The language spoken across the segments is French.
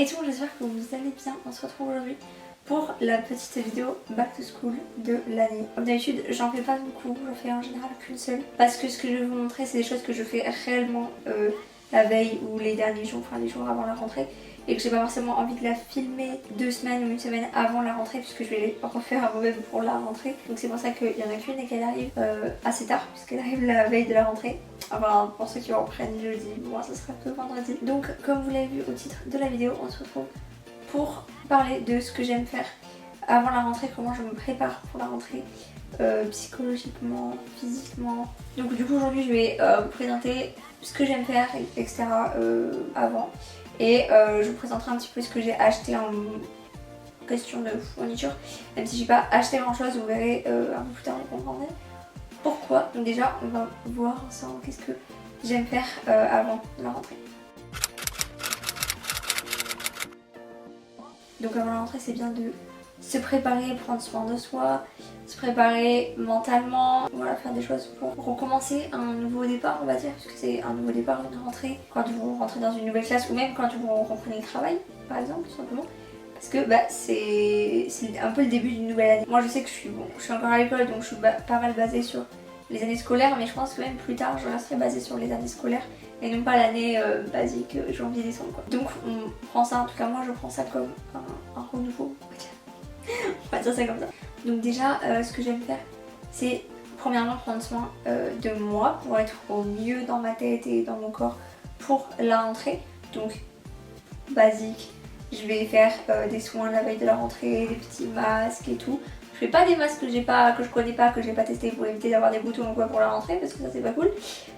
Et tout, j'espère que vous allez bien. On se retrouve aujourd'hui pour la petite vidéo back to school de l'année. Comme d'habitude, j'en fais pas beaucoup, j'en fais en général qu'une seule. Parce que ce que je vais vous montrer, c'est des choses que je fais réellement la veille ou les derniers jours, enfin les jours avant la rentrée. Et que j'ai pas forcément envie de la filmer 2 semaines ou une semaine avant la rentrée, puisque je vais les refaire moi-même pour la rentrée. Donc c'est pour ça qu'il y en a qu'une et qu'elle arrive assez tard, puisqu'elle arrive la veille de la rentrée. Enfin, pour ceux qui reprennent jeudi, moi ça sera que vendredi. Donc comme vous l'avez vu au titre de la vidéo, on se retrouve pour parler de ce que j'aime faire avant la rentrée, comment je me prépare pour la rentrée, psychologiquement, physiquement. Donc du coup aujourd'hui je vais vous présenter ce que j'aime faire, etc. Avant. Et je vous présenterai un petit peu ce que j'ai acheté en question de fourniture. Même si j'ai pas acheté grand chose, vous verrez un peu plus tard, vous comprendrez pourquoi. Donc déjà on va voir ensemble qu'est-ce que j'aime faire avant la rentrée. Donc avant la rentrée c'est bien de se préparer, prendre soin de soi, se préparer mentalement, voilà, faire des choses pour recommencer un nouveau départ, on va dire, parce que c'est un nouveau départ, une rentrée, quand vous rentrez dans une nouvelle classe ou même quand vous reprenez le travail, par exemple, tout simplement. Parce que c'est un peu le début d'une nouvelle année. Moi je sais que je suis encore à l'école, donc je suis pas mal basée sur les années scolaires, mais je pense que même plus tard je resterai basée sur les années scolaires et non pas l'année basique janvier-décembre, quoi. Donc on prend ça, en tout cas moi je prends ça comme un renouveau, on va dire ça comme ça. Donc déjà ce que j'aime faire, c'est premièrement prendre soin de moi pour être au mieux dans ma tête et dans mon corps pour la rentrée. Donc basique, je vais faire des soins la veille de la rentrée, des petits masques et tout. Je fais pas des masques que je connais pas, que j'ai pas testé pour éviter d'avoir des boutons ou quoi pour la rentrée, parce que ça c'est pas cool.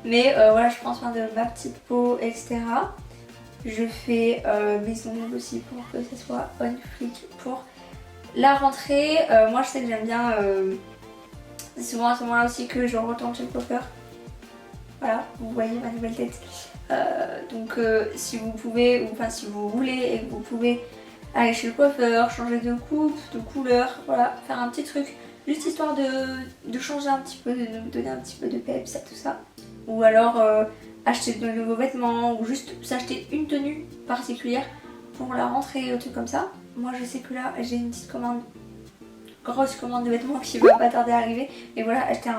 Mais voilà, je prends soin de ma petite peau, etc. Je fais mes ongles aussi pour que ça soit on flic pour la rentrée. Moi je sais que j'aime bien, c'est souvent à ce moment là aussi que je retourne chez le coiffeur. Voilà, vous voyez ma nouvelle tête. Donc si vous pouvez, ou enfin si vous voulez et que vous pouvez aller chez le coiffeur, changer de coupe, de couleur, voilà, faire un petit truc, juste histoire de changer un petit peu, de nous donner un petit peu de peps à tout ça. Ou alors acheter de nouveaux vêtements, ou juste s'acheter une tenue particulière pour la rentrée, ou truc comme ça. Moi je sais que là j'ai une petite commande, grosse commande de vêtements qui va pas tarder à arriver. Et voilà, acheter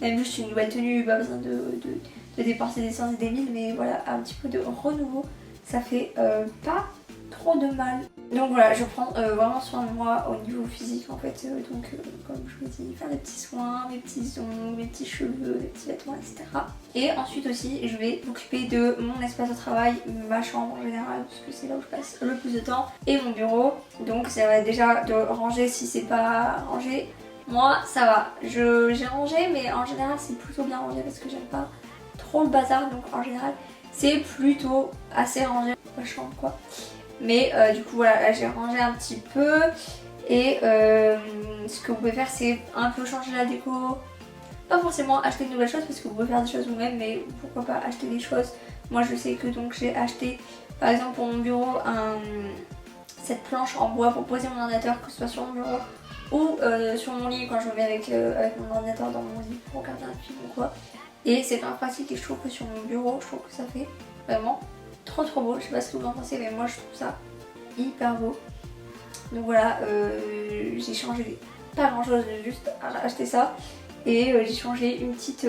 même juste une nouvelle tenue, pas besoin de dépenser des cents et des mille, mais voilà, un petit peu de renouveau, ça fait pas trop de mal. Donc voilà, je prends vraiment soin de moi au niveau physique en fait, donc comme je vous dis, faire des petits soins, mes petits ongles, mes petits cheveux, mes petits vêtements, etc. Et ensuite aussi, je vais m'occuper de mon espace de travail, ma chambre en général, parce que c'est là où je passe le plus de temps, et mon bureau. Donc ça va déjà de ranger si c'est pas rangé. Moi ça va, j'ai rangé, mais en général c'est plutôt bien rangé parce que j'aime pas trop le bazar, donc en général c'est plutôt assez rangé, ma chambre quoi. Mais du coup voilà, là j'ai rangé un petit peu et ce que vous pouvez faire c'est un peu changer la déco. Pas forcément acheter de nouvelles choses parce que vous pouvez faire des choses vous-même, mais pourquoi pas acheter des choses. Moi je sais que donc j'ai acheté par exemple pour mon bureau cette planche en bois pour poser mon ordinateur, que ce soit sur mon bureau ou sur mon lit quand je me mets avec mon ordinateur dans mon lit pour regarder un film ou quoi. Et c'est pas pratique et je trouve que sur mon bureau, je trouve que ça fait vraiment trop beau. Je sais pas ce que vous en pensez, mais moi je trouve ça hyper beau. Donc voilà, j'ai changé pas grand chose, j'ai juste acheté ça. Et j'ai changé une petite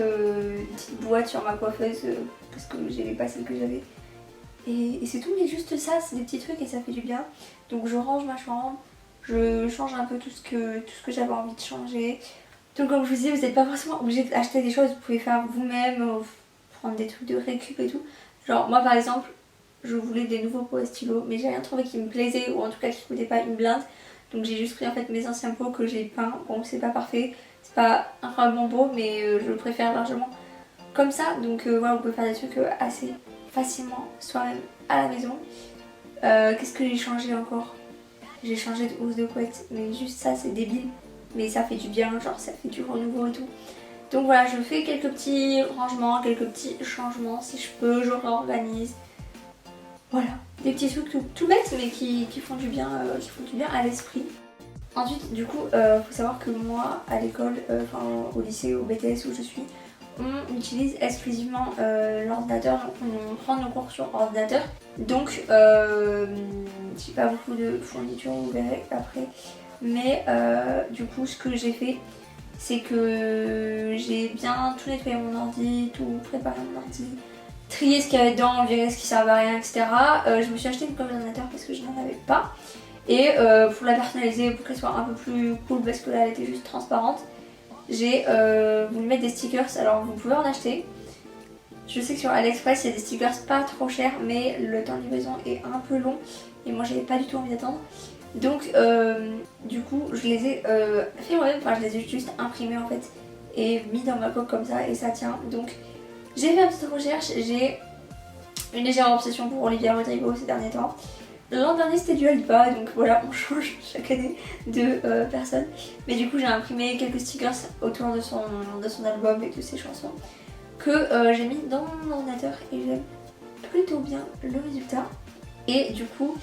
boîte sur ma coiffeuse parce que j'avais pas celle que j'avais. Et c'est tout, mais juste ça, c'est des petits trucs et ça fait du bien. Donc je range ma chambre, je change un peu tout ce que j'avais envie de changer. Donc comme je vous disais, vous n'êtes pas forcément obligé d'acheter des choses, vous pouvez faire vous-même, prendre des trucs de récup et tout. Genre moi par exemple, je voulais des nouveaux pots et stylos, mais j'ai rien trouvé qui me plaisait ou en tout cas qui coûtait pas une blinde. Donc j'ai juste pris en fait mes anciens pots que j'ai peints. Bon c'est pas parfait, c'est pas incroyablement beau, mais je préfère largement comme ça. Donc voilà, vous pouvez faire des trucs assez facilement soi-même à la maison. Qu'est-ce que j'ai changé encore? J'ai changé de housse de couette, mais juste ça c'est débile. Mais ça fait du bien, genre ça fait du renouveau et tout. Donc voilà, je fais quelques petits rangements, quelques petits changements si je peux, je réorganise. Voilà, des petits trucs tout bêtes mais qui font du bien, à l'esprit. Ensuite, du coup, faut savoir que moi, à l'école, enfin au lycée, au BTS où je suis, on utilise exclusivement l'ordinateur, donc on prend nos cours sur ordinateur. Donc j'ai pas beaucoup de fournitures, vous verrez après. Mais du coup ce que j'ai fait, c'est que j'ai bien tout nettoyé mon ordi, tout préparé mon ordi, trier ce qu'il y avait dedans, virer ce qui servait à rien, etc. Je me suis acheté une colle d'ordinateur parce que je n'en avais pas. Et pour la personnaliser, pour qu'elle soit un peu plus cool, parce que là elle était juste transparente, j'ai voulu mettre des stickers. Alors vous pouvez en acheter. Je sais que sur AliExpress il y a des stickers pas trop chers, mais le temps de livraison est un peu long et moi j'avais pas du tout envie d'attendre. Donc du coup je les ai fait moi-même, enfin je les ai juste imprimés en fait et mis dans ma coque comme ça et ça tient. Donc j'ai fait une petite recherche, j'ai une légère obsession pour Olivia Rodrigo ces derniers temps. L'an dernier c'était Dua Lipa, donc voilà, on change chaque année de personne. Mais du coup j'ai imprimé quelques stickers autour de son album et de ses chansons que j'ai mis dans mon ordinateur et j'aime plutôt bien le résultat. Et du coup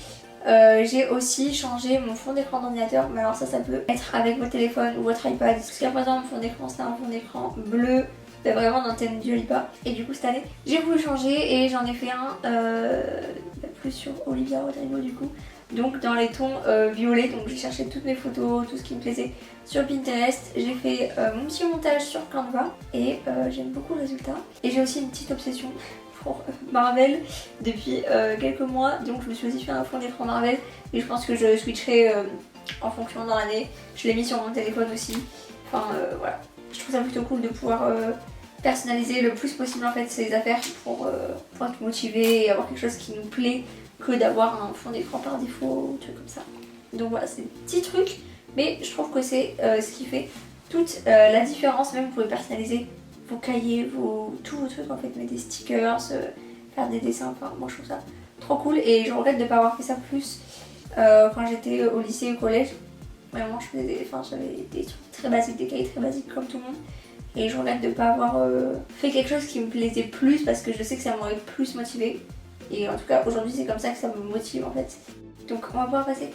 j'ai aussi changé mon fond d'écran d'ordinateur, mais alors ça peut être avec votre téléphone ou votre iPad. Jusqu'à présent mon fond d'écran c'était un fond d'écran bleu, vraiment dans le thème Dua Lipa. Et du coup cette année j'ai voulu changer et j'en ai fait un plus sur Olivia Rodrigo du coup. Donc dans les tons violets, donc j'ai cherché toutes mes photos, tout ce qui me plaisait sur Pinterest. J'ai fait mon petit montage sur Canva et j'aime beaucoup le résultat. Et j'ai aussi une petite obsession pour Marvel depuis quelques mois, donc je me suis aussi fait un fond d'écran Marvel et je pense que je switcherai en fonction dans l'année. Je l'ai mis sur mon téléphone aussi. Enfin voilà, je trouve ça plutôt cool de pouvoir personnaliser le plus possible en fait ses affaires pour être motivé et avoir quelque chose qui nous plaît que d'avoir un fond d'écran par défaut ou truc comme ça. Donc voilà, c'est des petits trucs, mais je trouve que c'est ce qui fait toute la différence. Même vous pouvez personnaliser vos cahiers, tous vos trucs en fait, mettre des stickers, faire des dessins, enfin moi je trouve ça trop cool et je regrette de ne pas avoir fait ça plus quand j'étais au lycée et au collège. Vraiment j'avais des trucs très basiques, des cahiers très basiques comme tout le monde. Et je regrette de ne pas avoir fait quelque chose qui me plaisait plus parce que je sais que ça m'aurait plus motivée. Et en tout cas aujourd'hui c'est comme ça que ça me motive en fait. Donc on va pouvoir passer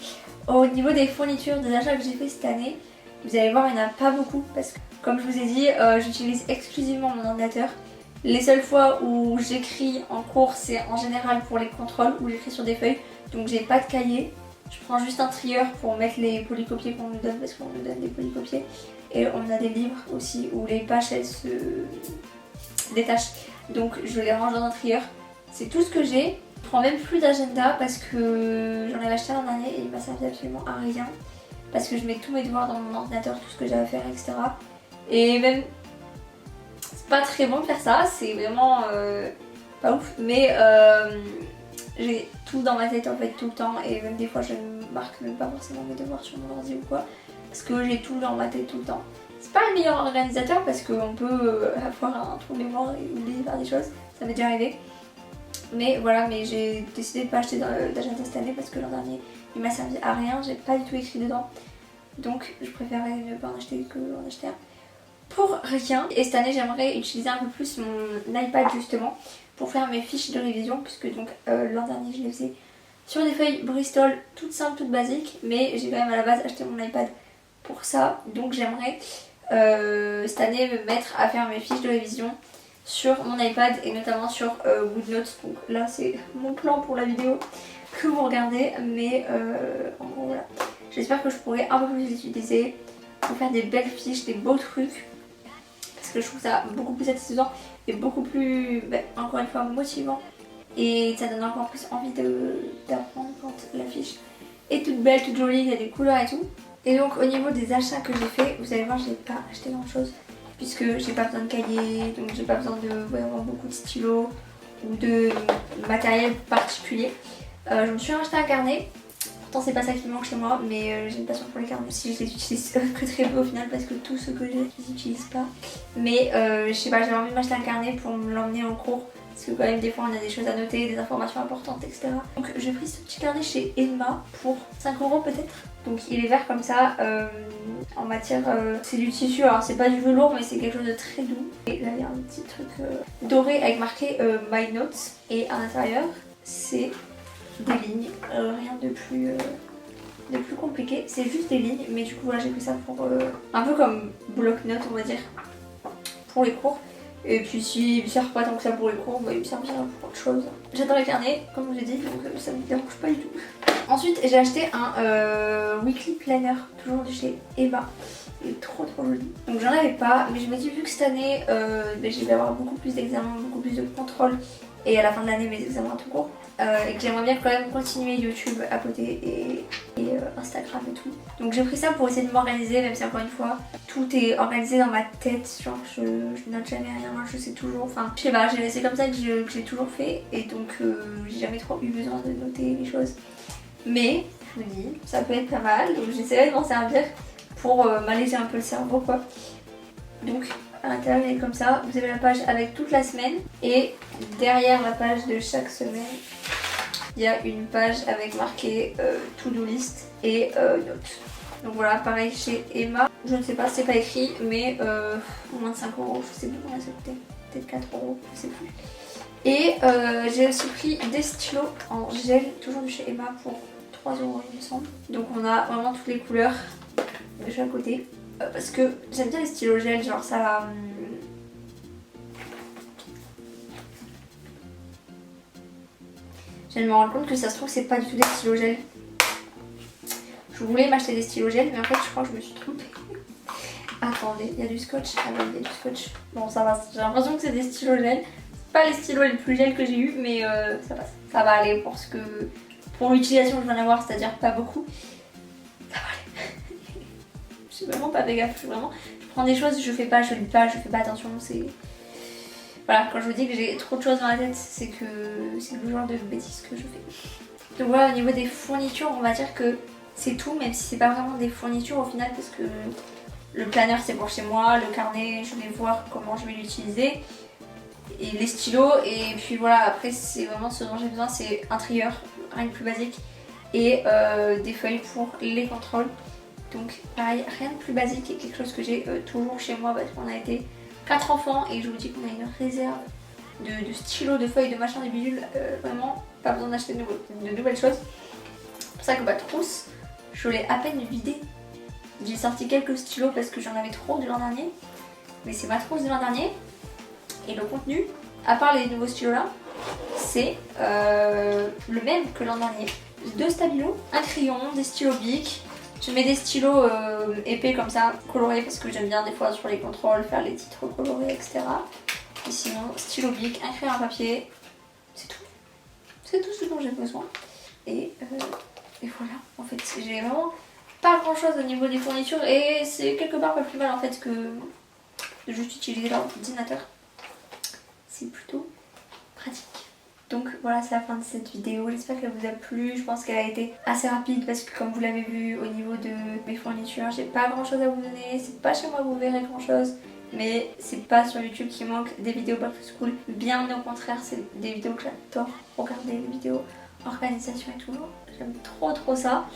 au niveau des fournitures, des achats que j'ai fait cette année. Vous allez voir il n'y en a pas beaucoup parce que comme je vous ai dit j'utilise exclusivement mon ordinateur. Les seules fois où j'écris en cours c'est en général pour les contrôles où j'écris sur des feuilles. Donc j'ai pas de cahier. Je prends juste un trieur pour mettre les polycopiés qu'on nous donne parce qu'on nous donne des polycopiés. Et on a des livres aussi où les pages elles se détachent. Donc je les range dans un trieur. C'est tout ce que j'ai. Je prends même plus d'agenda parce que j'en avais acheté l'an dernier et il m'a servi absolument à rien. Parce que je mets tous mes devoirs dans mon ordinateur, tout ce que j'ai à faire, etc. Et même, c'est pas très bon de faire ça, c'est vraiment pas ouf. Mais j'ai tout dans ma tête en fait tout le temps et même des fois je ne marque même pas forcément mes devoirs sur mon ordi ou quoi. Parce que j'ai tout dans ma tête tout le temps. C'est pas le meilleur organisateur parce qu'on peut avoir un trou de mémoire et oublier faire des choses, ça m'est déjà arrivé. Mais voilà, mais j'ai décidé de pas acheter d'agenda cette année parce que l'an dernier il m'a servi à rien, j'ai pas du tout écrit dedans. Donc je préférais ne pas en acheter que en acheter un pour rien. Et cette année j'aimerais utiliser un peu plus mon iPad justement pour faire mes fiches de révision puisque donc l'an dernier je les faisais sur des feuilles Bristol toutes simples, toutes basiques, mais j'ai quand même à la base acheté mon iPad pour ça. Donc j'aimerais cette année me mettre à faire mes fiches de révision sur mon iPad et notamment sur GoodNotes. Donc là c'est mon plan pour la vidéo que vous regardez, mais en gros voilà. J'espère que je pourrai un peu plus l'utiliser pour faire des belles fiches, des beaux trucs parce que je trouve ça beaucoup plus satisfaisant et beaucoup plus, encore une fois, motivant et ça donne encore plus envie d'apprendre quand la fiche est toute belle, toute jolie, il y a des couleurs et tout. Et donc au niveau des achats que j'ai fait, vous allez voir j'ai pas acheté grand chose puisque j'ai pas besoin de cahier, donc j'ai pas besoin de vraiment beaucoup de stylos ou de matériel particulier. Je me suis acheté un carnet, pourtant c'est pas ça qui manque chez moi, mais j'ai une passion pour les carnets aussi, je les utilise que très peu au final parce que tous ceux que j'ai je les utilise pas. Mais je sais pas, j'avais envie de m'acheter un carnet pour me l'emmener en cours parce que quand même des fois on a des choses à noter, des informations importantes, etc. Donc j'ai pris ce petit carnet chez Emma pour 5 € peut-être. Donc il est vert comme ça, en matière, c'est du tissu, alors c'est pas du velours mais c'est quelque chose de très doux. Et là il y a un petit truc doré avec marqué My Notes et à l'intérieur c'est des lignes, rien de plus compliqué, c'est juste des lignes mais du coup voilà j'ai pris ça pour un peu comme bloc-notes on va dire pour les cours. Et puis s'il me sert pas tant que ça pour les cours, bah, il me sert bien pour autre chose. J'adore les carnets, comme je vous ai dit, donc ça me dérange pas du tout. Ensuite j'ai acheté un weekly planner, toujours de chez Emma. Il est trop joli. Donc j'en avais pas, mais je me dis vu que cette année je vais avoir beaucoup plus d'examens, beaucoup plus de contrôle, et à la fin de l'année mes examens tout court, et que j'aimerais bien quand même continuer YouTube à côté et Instagram et tout. Donc j'ai pris ça pour essayer de m'organiser, même si encore une fois tout est organisé dans ma tête, genre je note jamais rien, je sais toujours, enfin je sais pas, c'est comme ça que j'ai toujours fait, et donc j'ai jamais trop eu besoin de noter les choses. Mais je me dis ça peut être pas mal, donc j'essaierai de m'en servir pour m'alléger un peu le cerveau quoi. Donc à l'intérieur il est comme ça, vous avez la page avec toute la semaine, et derrière la page de chaque semaine il y a une page avec marqué to-do list et notes. Donc voilà, pareil chez Emma, je ne sais pas, c'est pas écrit, mais moins de 5 €, je sais plus combien ça coûtait, peut-être 4 €, je sais plus. Et j'ai aussi pris des stylos en gel, toujours de chez Emma pour 3 € il me semble. Donc on a vraiment toutes les couleurs de chaque côté. Parce que j'aime bien les stylos gel, genre ça... Je viens de me rendre compte que ça se trouve c'est pas du tout des stylos gel. Je voulais m'acheter des stylos gel, mais en fait je crois que je me suis trompée. Attendez, il y a du scotch. Ah oui, il y a du scotch. Bon ça va, j'ai l'impression que c'est des stylos gel. C'est pas les stylos les plus gel que j'ai eu, mais ça passe. Ça va aller pour ce que... Pour l'utilisation que je viens d'avoir, c'est-à-dire pas beaucoup. Ça va aller. Je suis vraiment pas fait gaffe, je prends des choses, je fais pas, je lis pas, je fais pas attention, c'est... Voilà, quand je vous dis que j'ai trop de choses dans la tête, c'est que c'est le genre de bêtises que je fais. Donc voilà, au niveau des fournitures, on va dire que c'est tout, même si c'est pas vraiment des fournitures au final, parce que le planner c'est pour chez moi, le carnet je vais voir comment je vais l'utiliser, et les stylos, et puis voilà, après c'est vraiment ce dont j'ai besoin, c'est un trieur, rien de plus basique, et des feuilles pour les contrôles. Donc pareil, rien de plus basique, et quelque chose que j'ai toujours chez moi parce qu'on a été 4 enfants et je vous dis qu'on a une réserve de stylos, de feuilles, de machin, de bidules, vraiment pas besoin d'acheter de nouvelles choses. C'est pour ça que ma trousse, je l'ai à peine vidée. J'ai sorti quelques stylos parce que j'en avais trop de l'an dernier, mais c'est ma trousse de l'an dernier. Et le contenu, à part les nouveaux stylos là, c'est le même que l'an dernier. 2 stabilos, un crayon, des stylos Bic. Je mets des stylos épais comme ça, colorés, parce que j'aime bien des fois sur les contrôles faire les titres colorés, etc. Et sinon, stylo Bic, un crayon à papier, c'est tout. C'est tout ce dont j'ai besoin. Et voilà, en fait, j'ai vraiment pas grand chose au niveau des fournitures, et c'est quelque part pas plus mal en fait que de juste utiliser l'ordinateur. C'est plutôt pratique. Donc voilà, c'est la fin de cette vidéo, j'espère qu'elle vous a plu. Je pense qu'elle a été assez rapide parce que comme vous l'avez vu au niveau de mes fournitures, j'ai pas grand chose à vous donner, c'est pas chez moi que vous verrez grand chose, mais c'est pas sur YouTube qu'il manque des vidéos back to school, bien au contraire, c'est des vidéos que j'adore regarder, les vidéos organisation et tout, j'aime trop ça.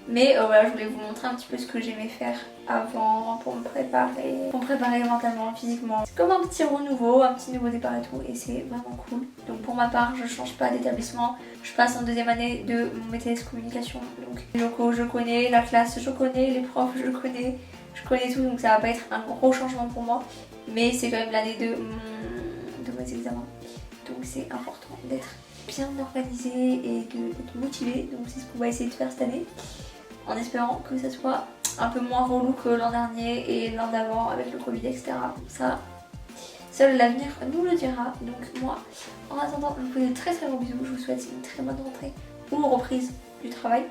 Mais voilà, je voulais vous montrer un petit peu ce que j'aimais faire avant pour me préparer mentalement, physiquement. C'est comme un petit renouveau, un petit nouveau départ et tout, et c'est vraiment cool. Donc pour ma part, je change pas d'établissement. Je passe en 2e année de mon BTS communication. Donc les locaux, je connais, la classe, je connais, les profs, je connais tout. Donc ça va pas être un gros changement pour moi. Mais c'est quand même l'année de mes examens. Donc c'est important d'être bien organisé et d'être motivé. Donc c'est ce qu'on va essayer de faire cette année, en espérant que ça soit un peu moins relou que l'an dernier et l'an d'avant avec le Covid, etc. Ça, seul l'avenir nous le dira. Donc moi, en attendant, je vous fais de très gros bisous. Je vous souhaite une très bonne rentrée ou reprise du travail.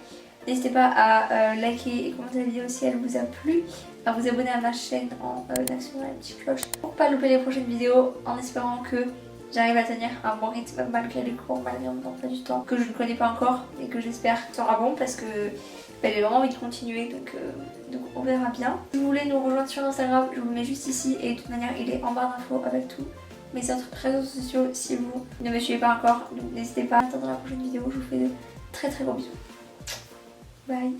N'hésitez pas à liker et commenter la vidéo si elle vous a plu, à vous abonner à ma chaîne en actionnant la petite cloche pour pas louper les prochaines vidéos, en espérant que j'arrive à tenir un bon rythme malgré les cours, malgré mon emploi du temps que je ne connais pas encore et que j'espère sera bon parce que j'ai vraiment envie de continuer, donc on verra bien. Si vous voulez nous rejoindre sur Instagram, je vous le mets juste ici, et de toute manière il est en barre d'infos avec tous mes autres réseaux sociaux si vous ne me suivez pas encore, donc n'hésitez pas. En attendant la prochaine vidéo, je vous fais de très gros bisous. Bye.